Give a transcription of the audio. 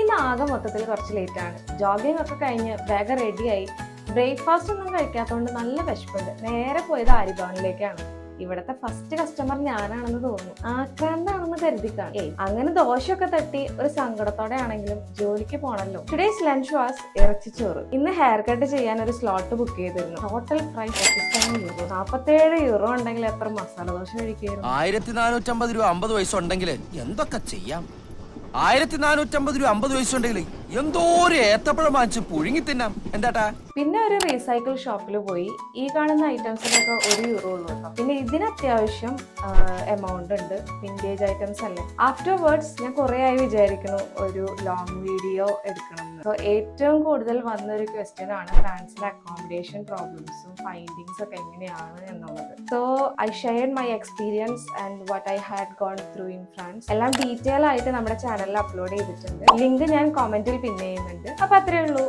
ഇന്ന് ആകെ മൊത്തത്തിൽ കുറച്ച് ലേറ്റാണ്. ജോഗിങ് ഒക്കെ കഴിഞ്ഞ് വേഗം റെഡിയായി. ബ്രേക്ക്ഫാസ്റ്റ് ഒന്നും കഴിക്കാത്തതുകൊണ്ട് നല്ല വിശപ്പുണ്ട്. നേരെ പോയത് ആര്യഭവനിലേക്കാണ്. ഇവിടത്തെ ഫസ്റ്റ് കസ്റ്റമർ ഞാനാണെന്ന് തോന്നുന്നു. ആക്രാന്താണെന്ന് കരുതിക്കാണ്. അങ്ങനെ ദോശയൊക്കെ തട്ടി ഒരു സങ്കടത്തോടെ ആണെങ്കിലും ജോലിക്ക് പോണല്ലോ. ടുഡേസ് ലഞ്ച് വാസ് ഇറച്ചിച്ചോറ്. ഇന്ന് ഹെയർ കട്ട് ചെയ്യാൻ ഒരു സ്ലോട്ട് ബുക്ക് ചെയ്തിരുന്നു. Total price €47. €47 ഉണ്ടെങ്കിൽ എത്ര മസാല ദോശ കഴിക്കായിരുന്നു? 1450 രൂപ 50 പൈസ ഉണ്ടെങ്കിൽ എന്തൊക്കെ ചെയ്യാം. 1450 രൂപ 50 പൈസ ഉണ്ടെങ്കിൽ എന്തോ ഒരു ഏത്തപ്പഴം വാങ്ങിച്ച് പുഴുങ്ങി തിന്നാം. എന്താട്ടാ? പിന്നെ ഒരു റീസൈക്കിൾ ഷോപ്പിൽ പോയി. ഈ കാണുന്ന ഐറ്റംസിനൊക്കെ €1 ഉള്ളൂ കേട്ടോ. പിന്നെ ഇതിന് അത്യാവശ്യം എമൗണ്ട് ഉണ്ട്. വിന്റേജ് ഐറ്റംസ് അല്ലേ. ആഫ്റ്റർ വേർഡ്സ് ഞാൻ കുറെ ആയി വിചാരിക്കുന്നു ഒരു ലോങ് വീഡിയോ എടുക്കണം. സോ ഏറ്റവും കൂടുതൽ വന്നൊരു ക്വസ്റ്റ്യൻ ആണ് ഫ്രാൻസിലെ അക്കോമഡേഷൻ പ്രോബ്ലംസും ഫൈൻഡിങ്സ് ഒക്കെ എങ്ങനെയാണ് എന്നുള്ളത്. So I shared my experience and what I had gone through in France. എല്ലാം ഡീറ്റെയിൽ ആയിട്ട് നമ്മുടെ ചാനലിൽ അപ്ലോഡ് ചെയ്തിട്ടുണ്ട്. ലിങ്ക് ഞാൻ കമന്റിൽ പിൻ ചെയ്യുന്നുണ്ട്. അപ്പൊ അത്രേ ഉള്ളൂ.